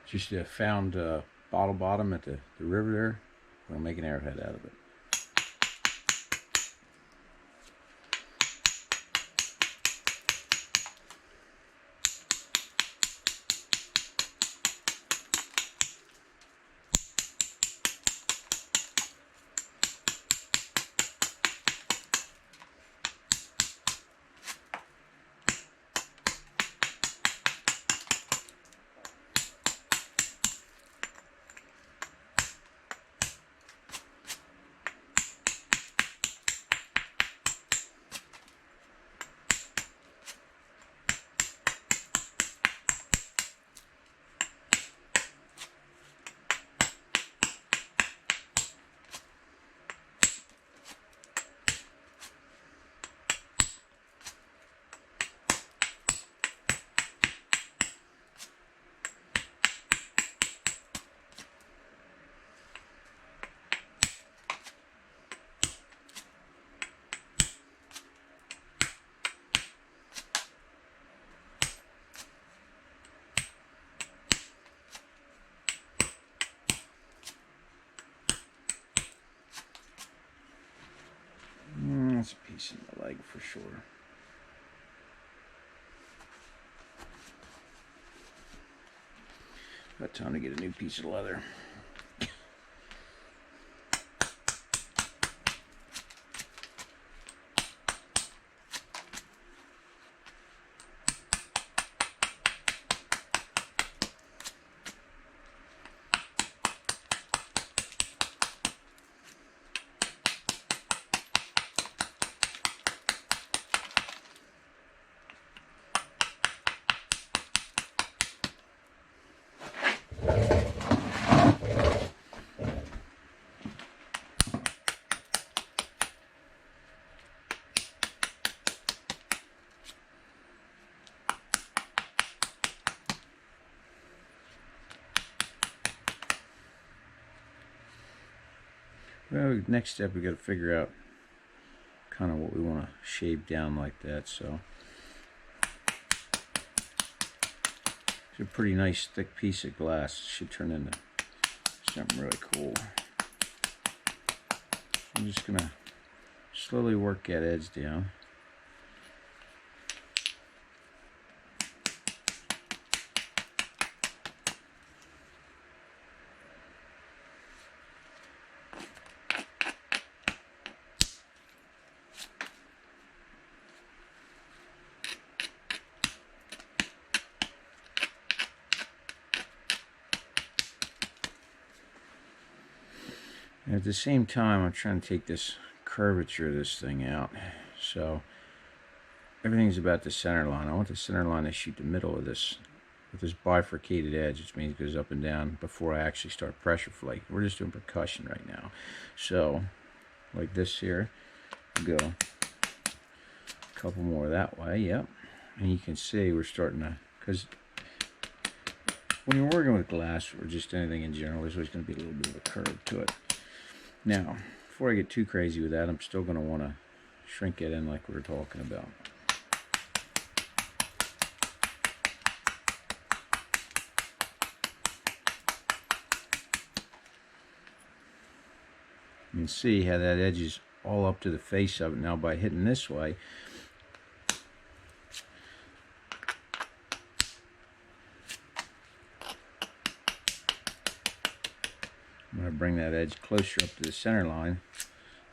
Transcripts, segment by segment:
Just found bottle bottom at the river there. We're going to make an arrowhead out of it. That's a piece in the leg for sure. About time to get a new piece of leather. Well, next step we got to figure out kind of what we want to shape down like that. So it's a pretty nice thick piece of glass. It should turn into something really cool. I'm just gonna slowly work that edge down. And at the same time, I'm trying to take this curvature of this thing out. So everything's about the center line. I want the center line to shoot the middle of this with this bifurcated edge, which means it goes up and down before I actually start pressure flake. We're just doing percussion right now. So like this here, go a couple more that way, yep. And you can see we're starting to, because when you're working with glass or just anything in general, there's always going to be a little bit of a curve to it. Now, before I get too crazy with that, I'm still going to want to shrink it in like we were talking about. You can see how that edge is all up to the face of it. Now by hitting this way, I'm going to bring that edge closer up to the center line,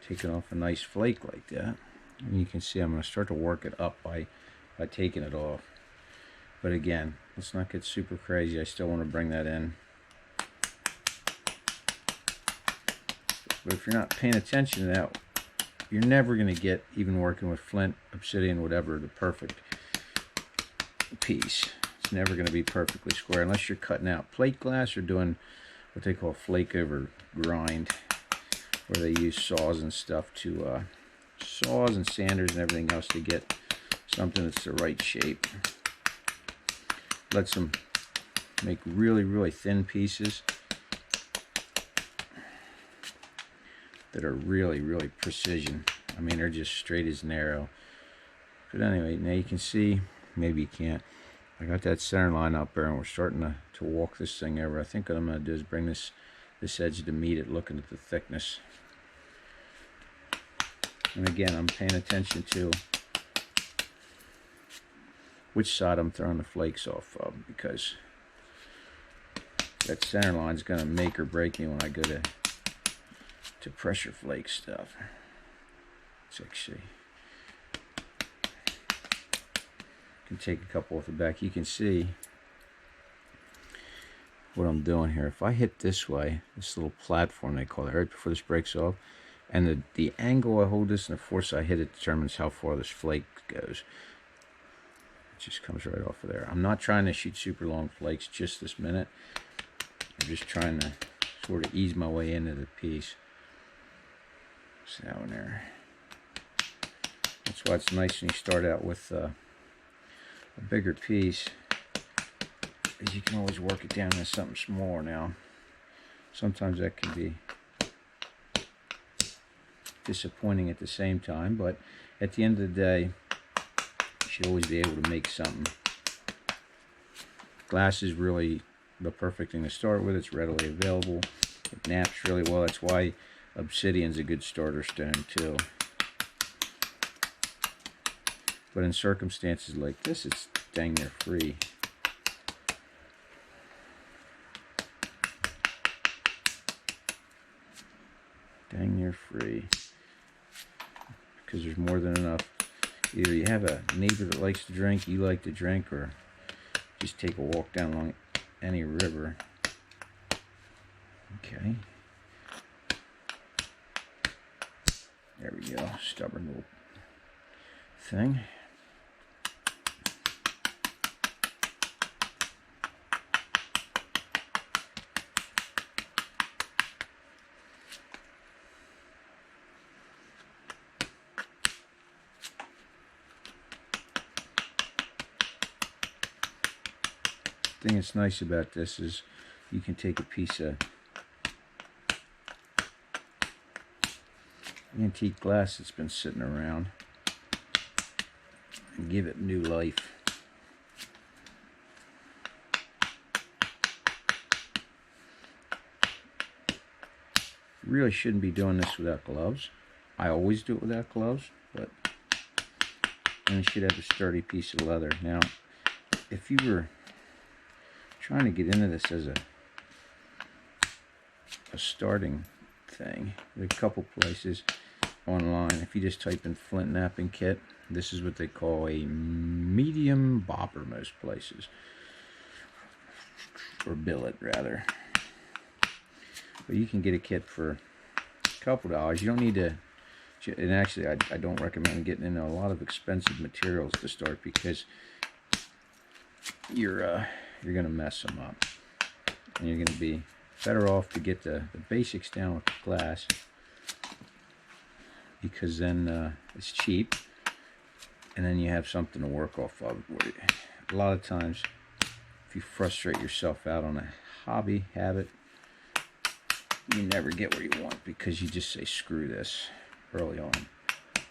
taking off a nice flake like that. And you can see I'm going to start to work it up by taking it off. But again, let's not get super crazy. I still want to bring that in. But if you're not paying attention to that, you're never going to get, even working with flint, obsidian, whatever, the perfect piece. It's never going to be perfectly square unless you're cutting out plate glass or doing what they call flake over grind, where they use saws and stuff to saws and sanders and everything else to get something that's the right shape. Lets them make really thin pieces that are really precision. I mean, they're just straight as an arrow. But anyway, now you can see, maybe you can't, I got that center line up there, and we're starting to walk this thing over. I think what I'm going to do is bring this edge to meet it, looking at the thickness. And again, I'm paying attention to which side I'm throwing the flakes off of, because that center line is going to make or break me when I go to pressure flake stuff. Let's actually can take a couple off the back. You can see what I'm doing here. If I hit this way, this little platform they call it, right before this breaks off, and the angle I hold this and the force I hit it determines how far this flake goes. It just comes right off of there. I'm not trying to shoot super long flakes just this minute. I'm just trying to sort of ease my way into the piece. See that one there? That's why it's nice when you start out with a bigger piece, is you can always work it down into something smaller. Now, sometimes that can be disappointing at the same time, but at the end of the day, you should always be able to make something. Glass is really the perfect thing to start with. It's readily available. It naps really well. That's why obsidian's a good starter stone too. But in circumstances like this, it's dang near free. Dang near free. Because there's more than enough. Either you have a neighbor that likes to drink, you like to drink, or just take a walk down along any river. Okay. There we go. Stubborn little thing. The thing that's nice about this is you can take a piece of antique glass that's been sitting around and give it new life. You really shouldn't be doing this without gloves. I always do it without gloves, but then you should have a sturdy piece of leather. Now, if you were trying to get into this as a starting thing, there are a couple places online. If you just type in flint knapping kit, this is what they call a medium bopper most places, or billet rather. But you can get a kit for a couple dollars. You don't need to, and actually I don't recommend getting into a lot of expensive materials to start, because you're gonna mess them up, and you're gonna be better off to get the basics down with the glass, because then it's cheap, and then you have something to work off of. A lot of times, if you frustrate yourself out on a hobby, habit, you never get where you want, because you just say screw this early on. You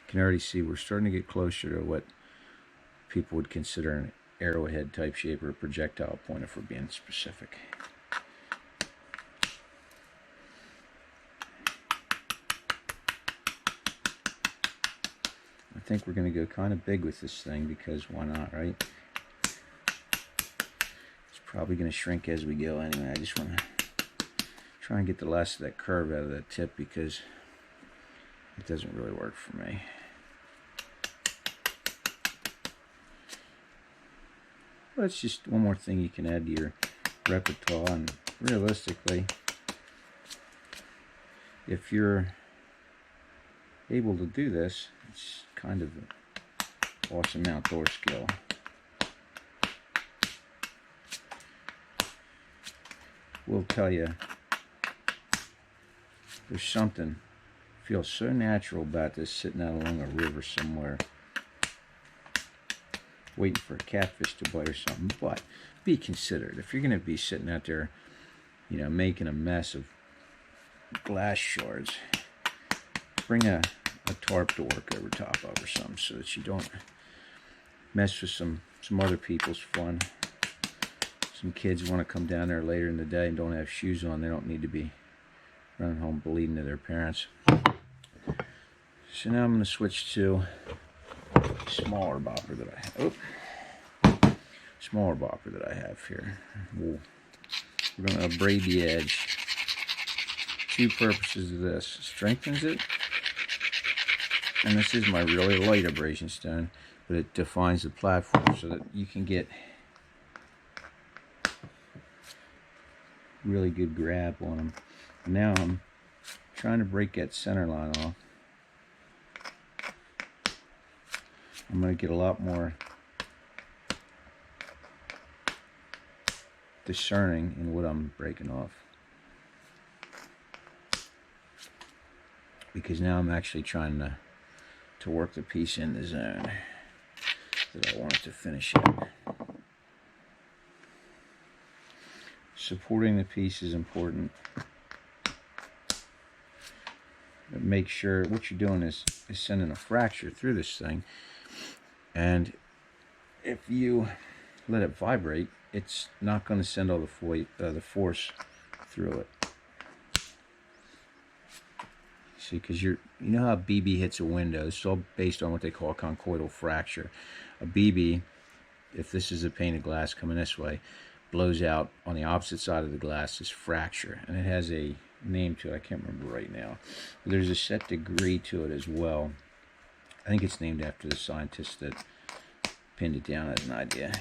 can already see we're starting to get closer to what people would consider an arrowhead type shape, or a projectile pointer for being specific. I think we're going to go kind of big with this thing, because why not, right? It's probably going to shrink as we go anyway. I just want to try and get the last of that curve out of that tip, because it doesn't really work for me. But it's just one more thing you can add to your repertoire, and realistically, if you're able to do this, it's kind of an awesome outdoor skill. Will tell you, there's something feels so natural about this, sitting out along a river somewhere, waiting for a catfish to bite or something. But be considerate. If you're going to be sitting out there, you know, making a mess of glass shards, bring a tarp to work over top of or something, so that you don't mess with some other people's fun. Some kids want to come down there later in the day and don't have shoes on. They don't need to be running home bleeding to their parents. So now I'm going to switch to a smaller bopper that I have. Smaller bopper that I have here. We're going to abrade the edge. Two purposes of this: strengthens it, and this is my really light abrasion stone, but it defines the platform so that you can get really good grab on them. Now I'm trying to break that center line off. I'm going to get a lot more discerning in what I'm breaking off, because now I'm actually trying to work the piece in the zone that I want it to finish in. Supporting the piece is important. But make sure what you're doing is sending a fracture through this thing, and if you let it vibrate, it's not going to send all the force through it. See, because you know how a BB hits a window. It's all based on what they call a conchoidal fracture. A BB, if this is a pane of glass coming this way, blows out on the opposite side of the glass, this fracture, and it has a name to it. I can't remember right now. But there's a set degree to it as well. I think it's named after the scientist that pinned it down as an idea.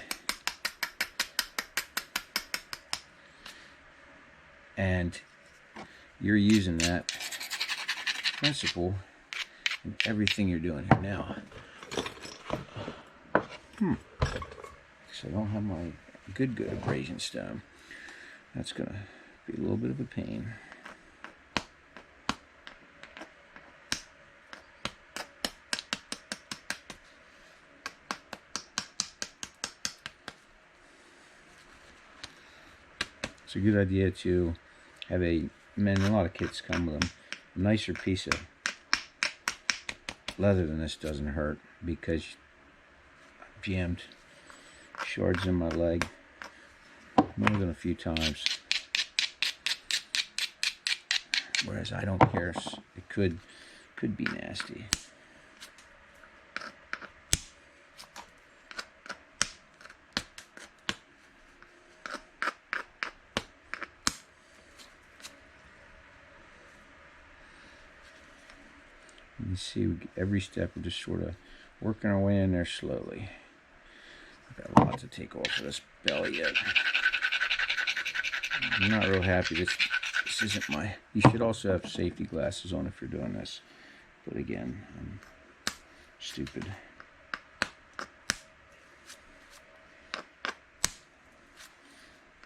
And you're using that principle in everything you're doing here now. So I don't have my good abrasion stone. That's going to be a little bit of a pain. It's a good idea to have a lot of kits come with them, a nicer piece of leather than this doesn't hurt, because I've jammed shards in my leg more than a few times. Whereas I don't care, it could be nasty. You see, every step we're just sort of working our way in there slowly. I've got a lot to take off of this belly yet. I'm not real happy. This isn't my... You should also have safety glasses on if you're doing this. But again, I'm stupid.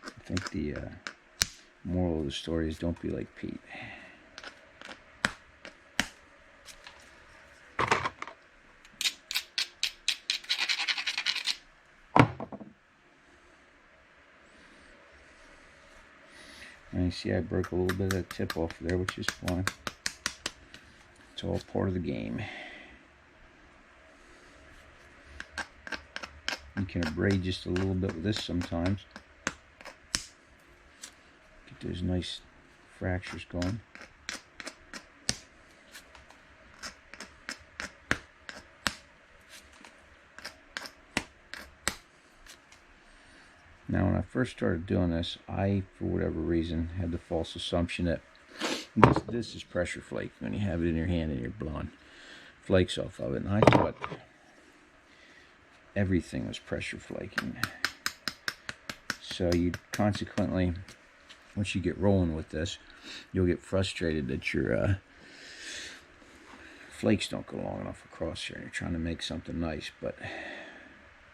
I think the moral of the story is don't be like Pete. And you see I broke a little bit of that tip off there, which is fine. It's all part of the game. You can abrade just a little bit with this sometimes. Get those nice fractures going. Now, when I first started doing this, I, for whatever reason, had the false assumption that this is pressure flake when you have it in your hand and you're blowing flakes off of it. And I thought everything was pressure flaking. So you consequently, once you get rolling with this, you'll get frustrated that your flakes don't go long enough across here and you're trying to make something nice. But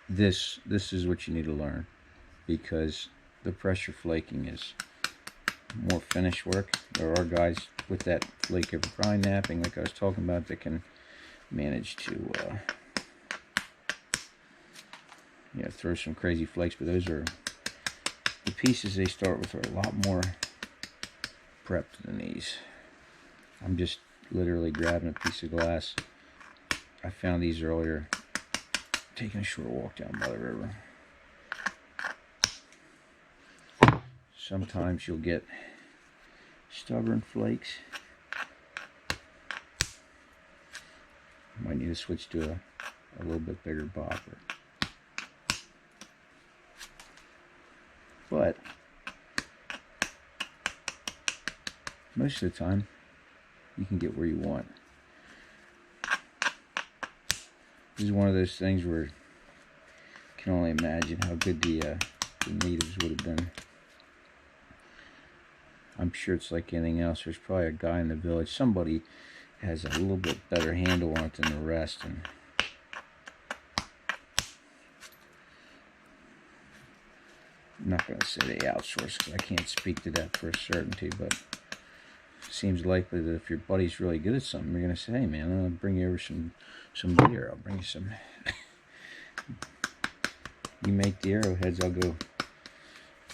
this is what you need to learn, because the pressure flaking is more finish work. There are guys with that flake over grind knapping, like I was talking about, that can manage to throw some crazy flakes, but those are the pieces they start with are a lot more prepped than these. I'm just literally grabbing a piece of glass. I found these earlier taking a short walk down by the river. Sometimes you'll get stubborn flakes. Might need to switch to a little bit bigger bopper. But most of the time, you can get where you want. This is one of those things where you can only imagine how good the natives would have been. I'm sure it's like anything else. There's probably a guy in the village, somebody has a little bit better handle on it than the rest. And I'm not going to say they outsource because I can't speak to that for a certainty, but it seems likely that if your buddy's really good at something, you're going to say, hey man, I'll bring you over some beer. I'll bring you some. You make the arrowheads, I'll go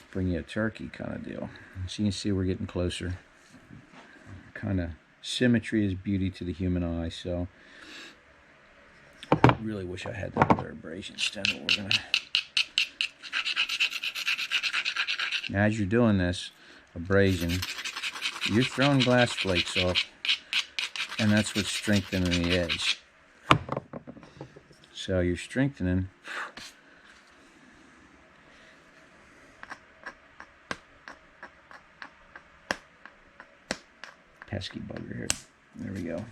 bring you a turkey, kind of deal. So you can see we're getting closer. Kind of symmetry is beauty to the human eye, so I really wish I had that other abrasion stem that we're gonna. Now, as you're doing this abrasion, you're throwing glass flakes off, and that's what's strengthening the edge. So you're strengthening. Pesky bugger here. There we go.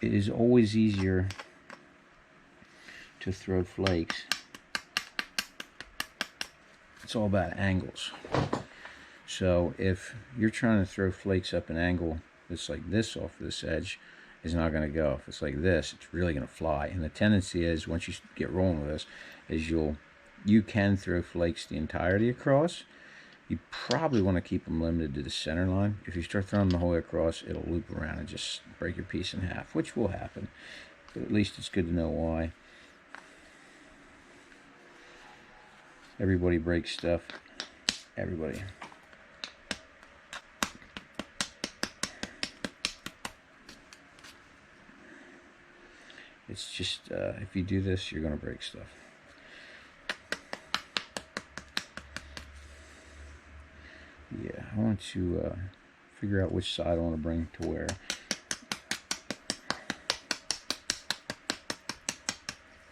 It is always easier to throw flakes. It's all about angles. So if you're trying to throw flakes up an angle that's like this off this edge, it's not going to go. If it's like this, it's really going to fly. And the tendency is, once you get rolling with this, is you can throw flakes the entirety across. You probably want to keep them limited to the center line. If you start throwing them the whole way across, it'll loop around and just break your piece in half, which will happen. But at least it's good to know why. Everybody breaks stuff. Everybody. It's just, if you do this, you're going to break stuff. Yeah, I want to figure out which side I want to bring to where.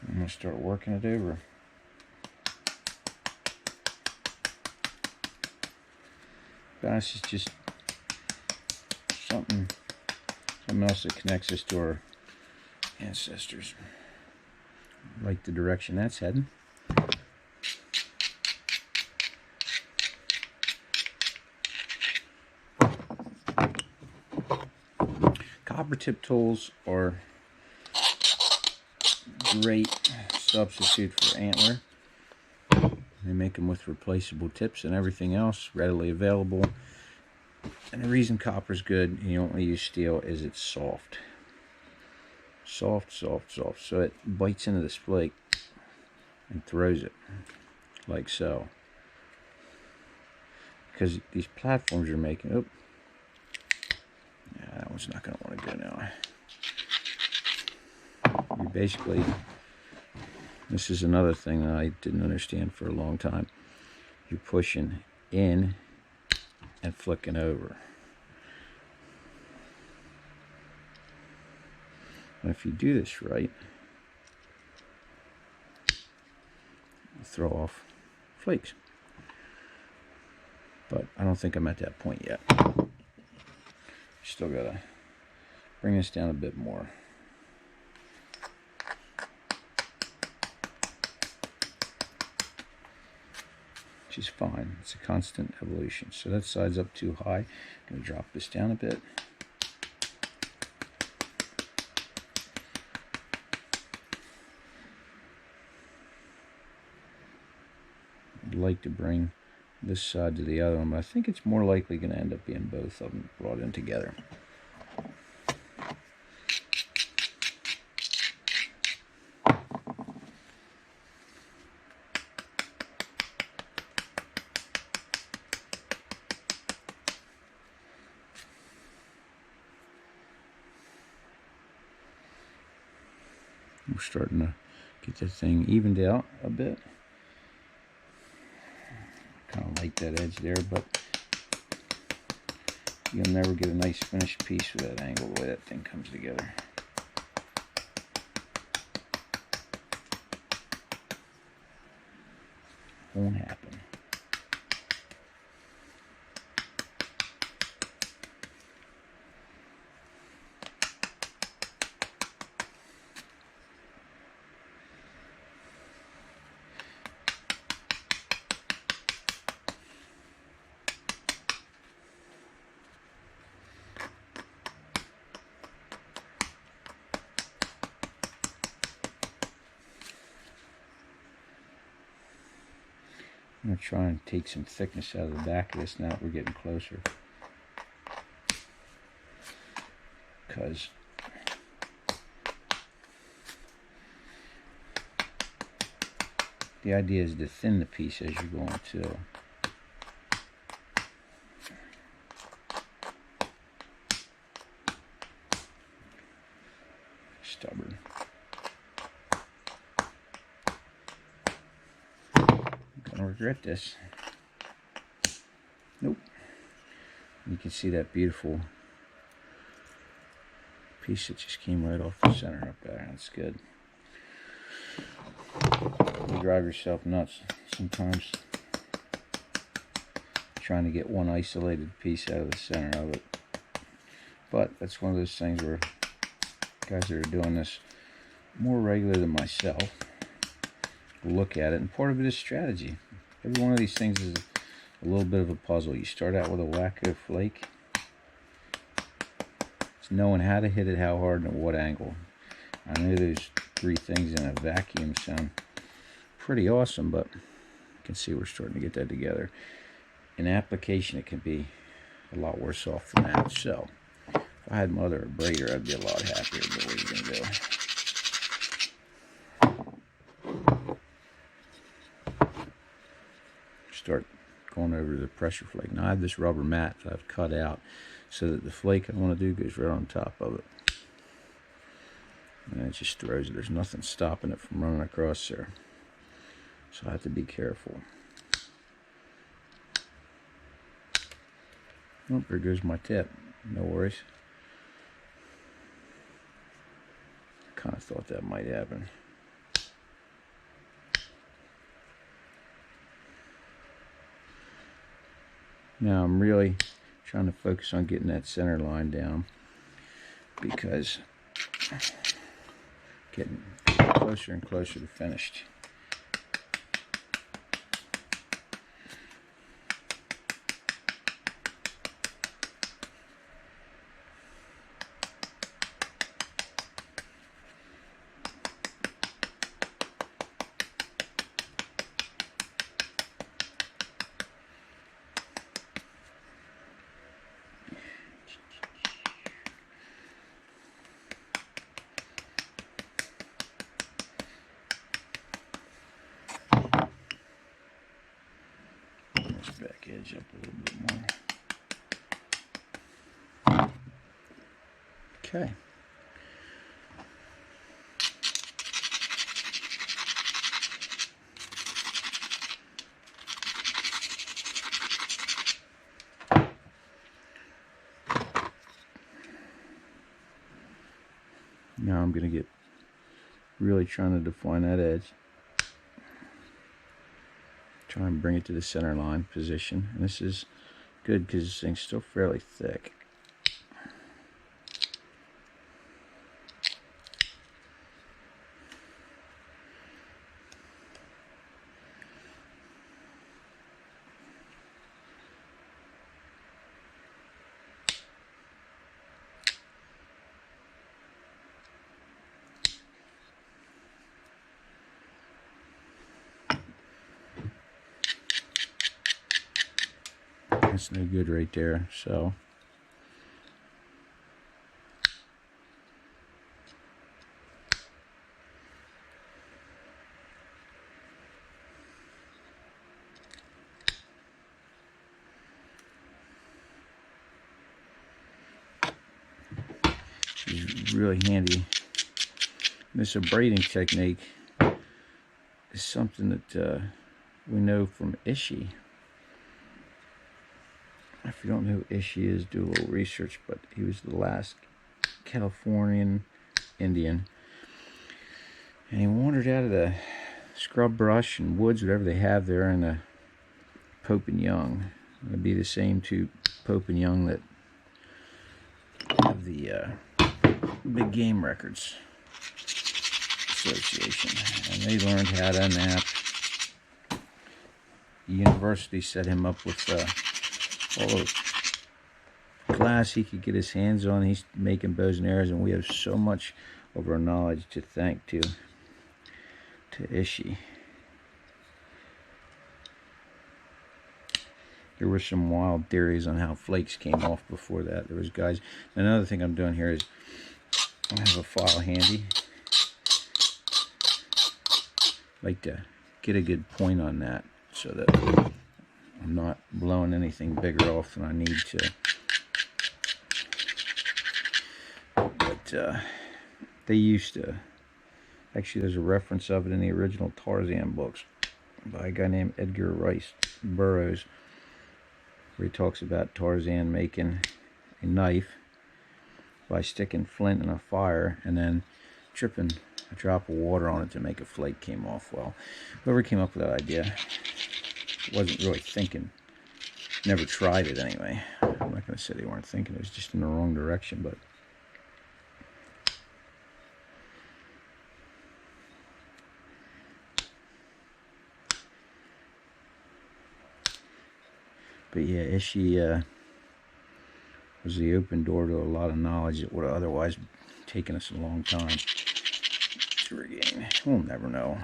I'm going to start working it over. This is just something else that connects us to our ancestors. I like the direction that's heading. Copper tip tools are great substitute for antler. They make them with replaceable tips and everything else, readily available. And the reason copper's good and you only use steel is it's soft. Soft, soft, soft. So it bites into this flake and throws it like so. Because these platforms you're making, yeah, that one's not going to want to go now. You basically, this is another thing that I didn't understand for a long time. You're pushing in and flicking over. And if you do this right, you throw off flakes. But I don't think I'm at that point yet. Still gotta bring this down a bit more. Which is fine. It's a constant evolution. So that side's up too high. I'm gonna drop this down a bit. I'd like to bring this side to the other one, but I think it's more likely going to end up being both of them brought in together. We're starting to get that thing evened out a bit. Kind of like that edge there, but you'll never get a nice finished piece with that angle, the way that thing comes together. Won't happen. I'm going to try and take some thickness out of the back of this now that we're getting closer. Because the idea is to thin the piece as you're going too. Stubborn. Gonna regret this. Nope. You can see that beautiful piece that just came right off the center up there. That's good. You drive yourself nuts sometimes trying to get one isolated piece out of the center of it. But that's one of those things where guys that are doing this more regular than myself look at it, and part of it is strategy. Every one of these things is a little bit of a puzzle. You start out with a wacko flake. It's knowing how to hit it, how hard, and at what angle. I know those three things in a vacuum sound pretty awesome, but you can see we're starting to get that together. In application, it can be a lot worse off than that. So if I had my other abrader, I'd be a lot happier. But what are you going to do? Start going over the pressure flake. Now I have this rubber mat that I've cut out so that the flake I want to do goes right on top of it. And it just throws it. There's nothing stopping it from running across there. So I have to be careful. Oh, there goes my tip. No worries. Kind of thought that might happen. Now I'm really trying to focus on getting that center line down, because getting closer and closer to finished. Back edge up a little bit more. Okay. Now I'm going to get really trying to define that edge. Try and bring it to the center line position. And this is good because this thing's still fairly thick. That's no good right there, so it's really handy This braiding technique is something that we know from Ishi. If you don't know who Ishi is, do a little research, but he was the last Californian Indian. And he wandered out of the scrub brush and woods, whatever they have there in the Pope and Young. It would be the same two Pope and Young that have the Big Game Records Association. And they learned how to nap. The university set him up with all the class he could get his hands on. He's making bows and arrows, and we have so much of our knowledge to thank to Ishi. There were some wild theories on how flakes came off before that. There was guys. Another thing I'm doing here is I have a file handy. I like to get a good point on that so that I'm not blowing anything bigger off than I need to. But they used to. Actually, there's a reference of it in the original Tarzan books by a guy named Edgar Rice Burroughs, where he talks about Tarzan making a knife by sticking flint in a fire and then dripping a drop of water on it to make a flake came off. Well, whoever came up with that idea wasn't really thinking. Never tried it anyway. I'm not going to say they weren't thinking. It was just in the wrong direction, but yeah, Ishi was the open door to a lot of knowledge that would have otherwise taken us a long time to regain. We'll never know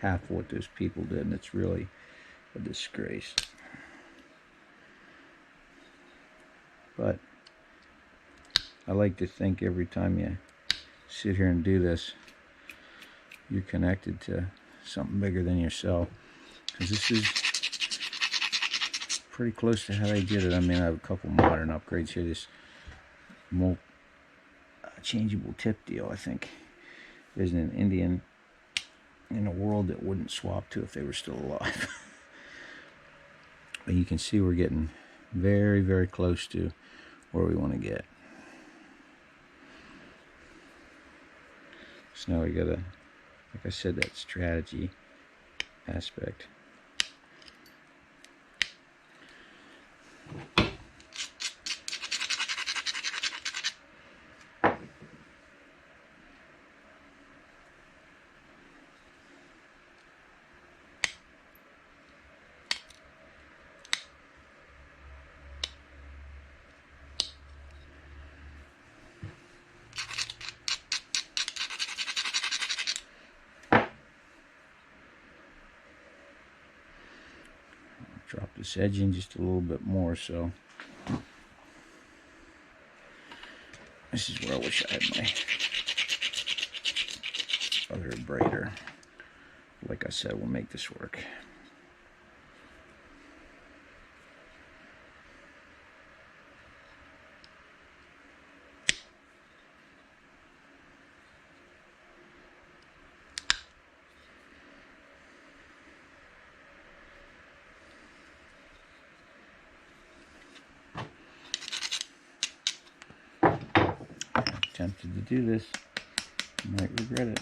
half of what those people did, and it's really a disgrace. But I like to think every time you sit here and do this, you're connected to something bigger than yourself. Because this is pretty close to how they did it. I mean, I have a couple modern upgrades here. This changeable tip deal, I think, isn't an Indian in the world that wouldn't swap to if they were still alive. But you can see we're getting very, very close to where we want to get. So now we gotta, like I said, that strategy aspect. Drop this edge in just a little bit more, so this is where I wish I had my other braider. Like I said, we'll make this work. Tempted to do this, might regret it.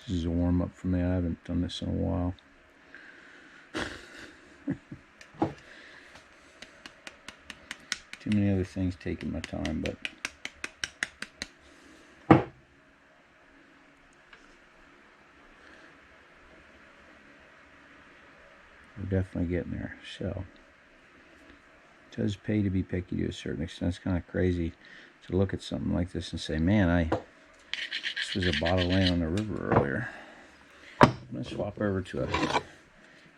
This is a warm-up for me. I haven't done this in a while. Too many other things taking my time, but we're definitely getting there. So it does pay to be picky to a certain extent. It's kind of crazy to look at something like this and say, man, this was a bottle laying on the river earlier. I'm going to swap over to a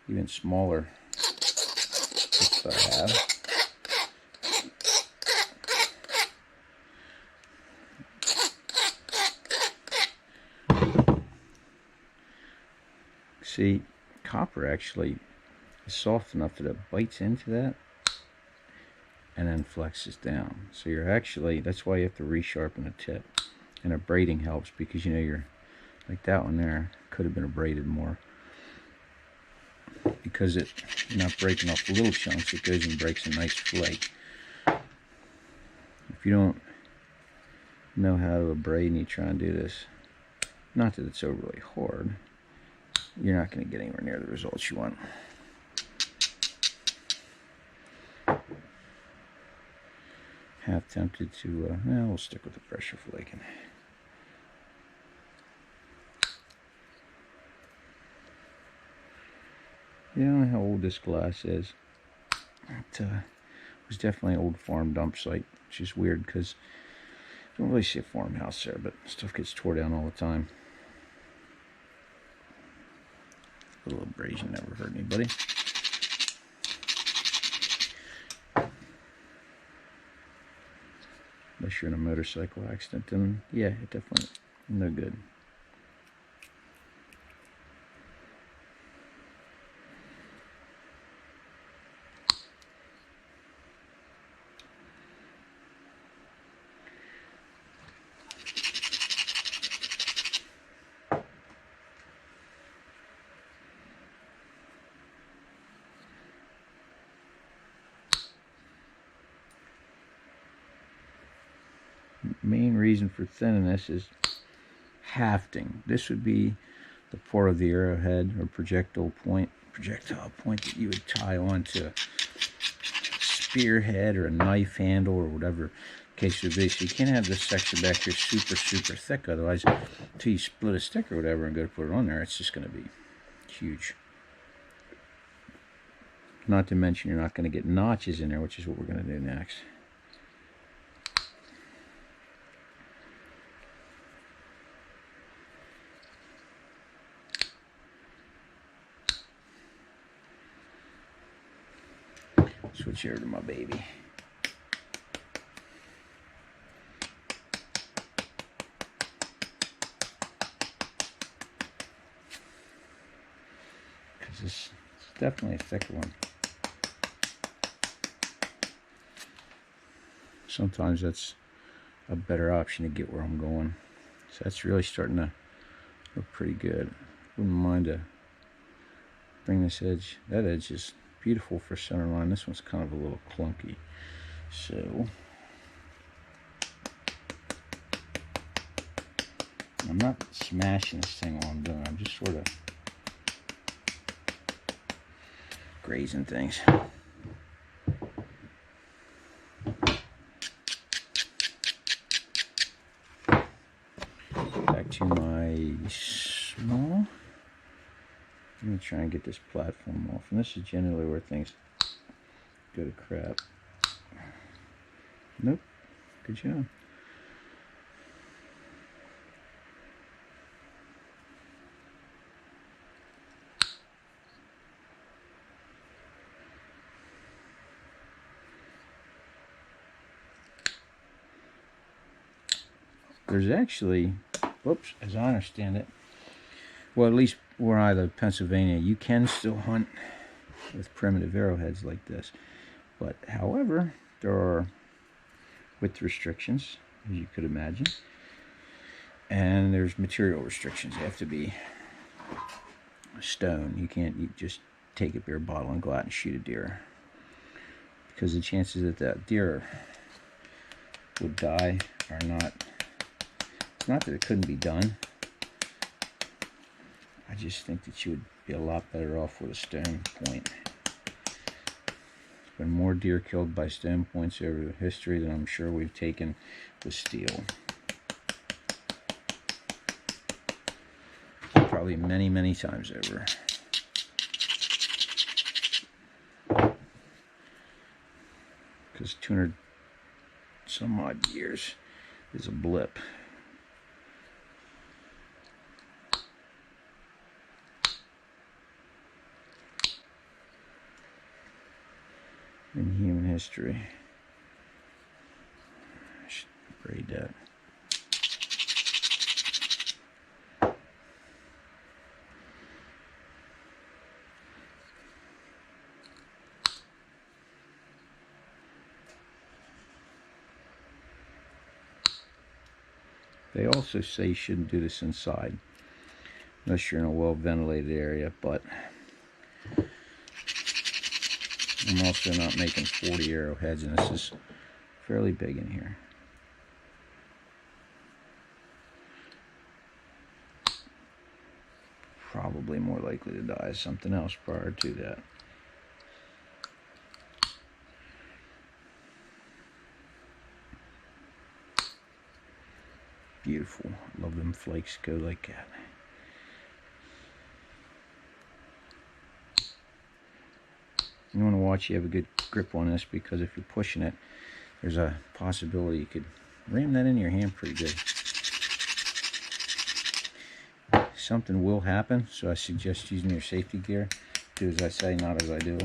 even smaller pick that I have. See, copper actually is soft enough that it bites into that and then flexes down. So you're actually, that's why you have to resharpen the tip. And abrading helps because, you know, you're like that one there could have been abraded more. Because you're not breaking off little chunks, it goes and breaks a nice flake. If you don't know how to abrade and you try and do this, not that it's overly hard, you're not going to get anywhere near the results you want. Half tempted to, we'll stick with the pressure flaking. Yeah, I don't know how old this glass is. It was definitely an old farm dump site, which is weird because you don't really see a farmhouse there, but stuff gets tore down all the time. A little abrasion never hurt anybody. Unless you're in a motorcycle accident, then yeah, it definitely no good. Main reason for thinning this is hafting. This would be the part of the arrowhead or projectile point that you would tie onto a spearhead or a knife handle or whatever the case would be. So you can't have this section back here super thick, otherwise until you split a stick or whatever and go to put it on there, it's just going to be huge. Not to mention you're not going to get notches in there, which is what we're going to do next. Switch over to my baby. Because it's definitely a thicker one. Sometimes that's a better option to get where I'm going. So that's really starting to look pretty good. Wouldn't mind to bring this edge. That edge is beautiful for center line. This one's kind of a little clunky. So I'm not smashing this thing while I'm doing it. I'm just sort of grazing things. Back to my small. I'm going to try and get this platform off. And this is generally where things go to crap. Nope. Good job. There's actually, whoops, as I understand it, well, at least where I live, Pennsylvania, you can still hunt with primitive arrowheads like this. But, however, there are width restrictions, as you could imagine. And there's material restrictions. They have to be stone. You can't just take a beer bottle and go out and shoot a deer. Because the chances that that deer would die are not that it couldn't be done. I just think that you would be a lot better off with a stone point. There's been more deer killed by stone points over the history than I'm sure we've taken with steel. Probably many, many times over. Because 200 some odd years is a blip. In human history. I should grade that. They also say you shouldn't do this inside unless you're in a well ventilated area, but I'm also not making 40 arrowheads, and this is fairly big in here. Probably more likely to die of something else prior to that. Beautiful. Love them flakes go like that. You want to watch you have a good grip on this, because if you're pushing it, there's a possibility you could ram that in your hand pretty good. Something will happen, so I suggest using your safety gear. Do as I say, not as I do.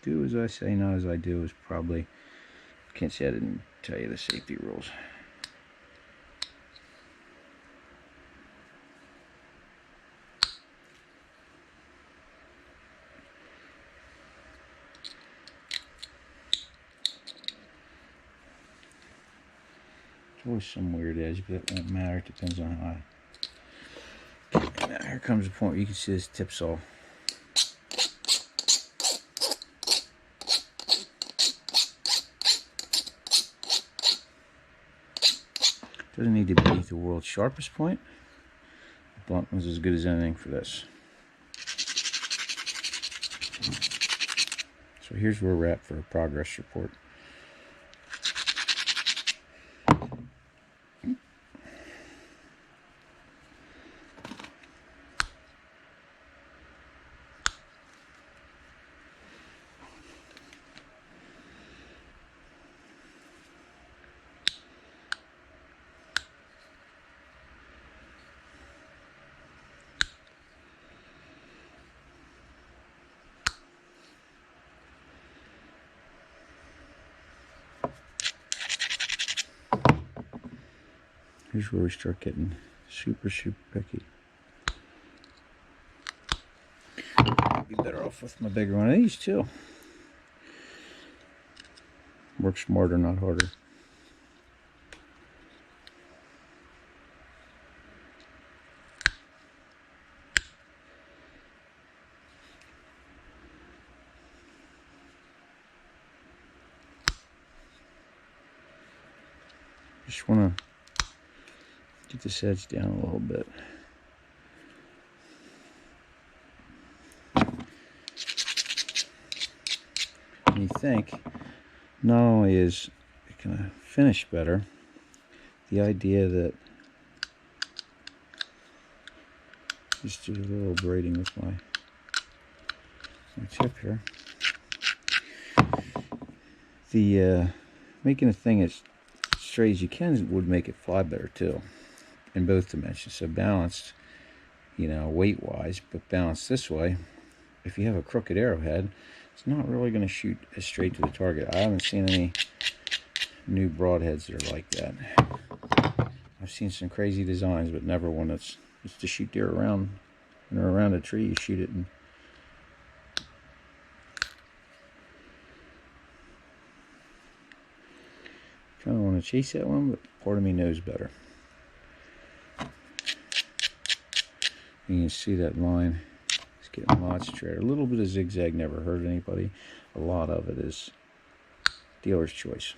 Do as I say, not as I do is probably, can't say I didn't tell you the safety rules. There's always some weird edge, but it won't matter. It depends on how I... Now here comes the point where you can see this tip saw. Doesn't need to be the world's sharpest point. The blunt was as good as anything for this. So here's where we're at for a progress report. Here's where we start getting super picky. I'd be better off with my bigger one of these too. Work smarter, not harder. Just want to get this edge down a little bit. And you think, not only is it going to finish better, the idea that, just do a little braiding with my tip here. The making a thing as straight as you can would make it fly better too, in both dimensions. So balanced, you know, weight wise, but balanced this way. If you have a crooked arrowhead, it's not really going to shoot as straight to the target. I haven't seen any new broadheads that are like that. I've seen some crazy designs, but never one that's just to shoot deer around. When they're around a tree, you shoot it and kind of want to chase that one, but part of me knows better. You can see that line. It's getting lots straighter. A little bit of zigzag never hurt anybody. A lot of it is dealer's choice.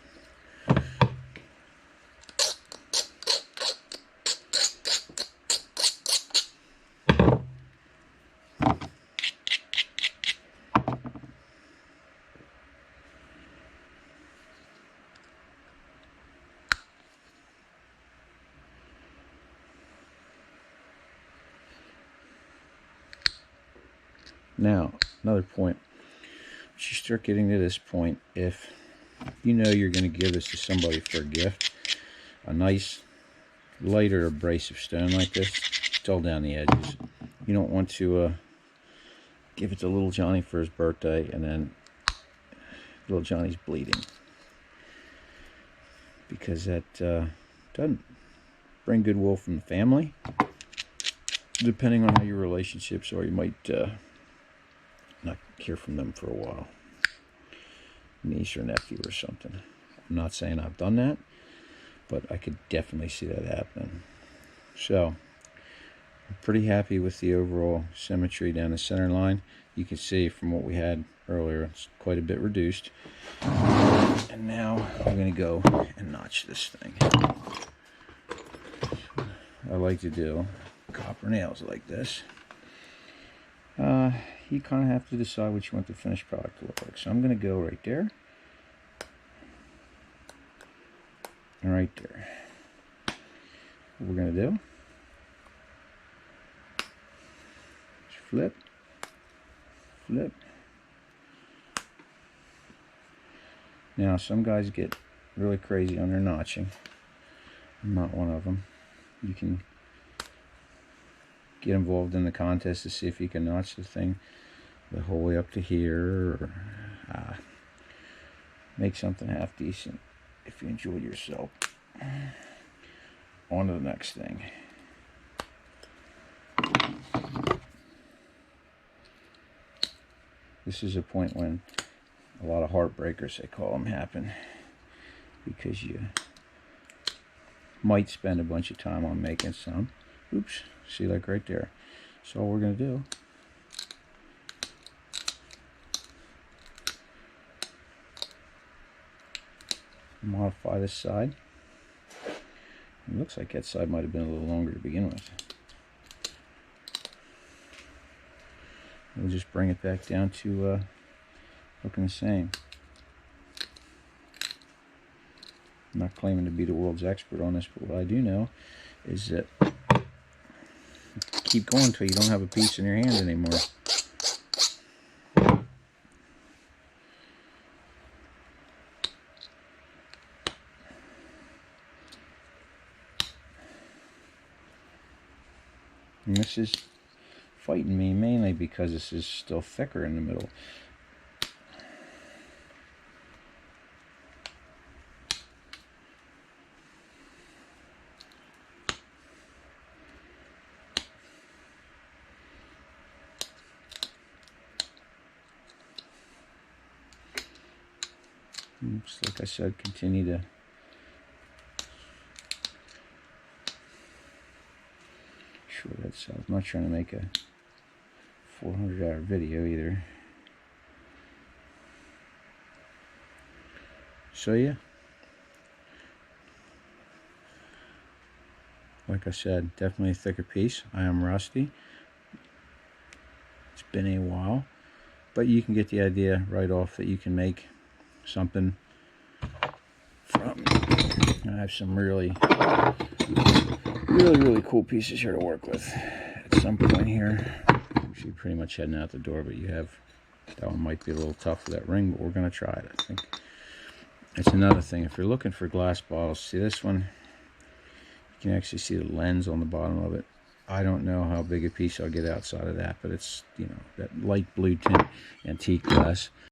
Now, another point. Once you start getting to this point, if you know you're going to give this to somebody for a gift, a nice lighter abrasive stone like this, dull down the edges. You don't want to give it to little Johnny for his birthday and then little Johnny's bleeding, because that doesn't bring goodwill from the family. Depending on how your relationships are, you might not hear from them for a while. Niece or nephew or something. I'm not saying I've done that, but I could definitely see that happening. So I'm pretty happy with the overall symmetry down the center line. You can see from what we had earlier, it's quite a bit reduced. And now I'm going to go and notch this thing. I like to do copper nails like this. You kind of have to decide what you want the finished product to look like. So I'm going to go right there. And right there. What we're going to do is flip, flip. Now some guys get really crazy on their notching. I'm not one of them. You can get involved in the contest to see if you can notch the thing the whole way up to here, or make something half decent if you enjoyed yourself. On to the next thing. This is a point when a lot of heartbreakers, they call them, happen, because you might spend a bunch of time on making some. Oops, see, like right there. So all we're going to do, modify this side. It looks like that side might have been a little longer to begin with. We'll just bring it back down to looking the same. I'm not claiming to be the world's expert on this, but what I do know is that keep going until you don't have a piece in your hand anymore. And this is fighting me mainly because this is still thicker in the middle. Oops, like I said, continue to sure that's I'm not trying to make a 400-hour video either. So yeah, like I said, definitely a thicker piece. I am rusty. It's been a while, but you can get the idea right off that you can make something from. I have some really cool pieces here to work with. At some point here, actually pretty much heading out the door, but you have, that one might be a little tough for that ring, but we're going to try it. I think it's another thing. If you're looking for glass bottles, see this one? You can actually see the lens on the bottom of it. I don't know how big a piece I'll get outside of that, but it's, you know, that light blue tint antique glass.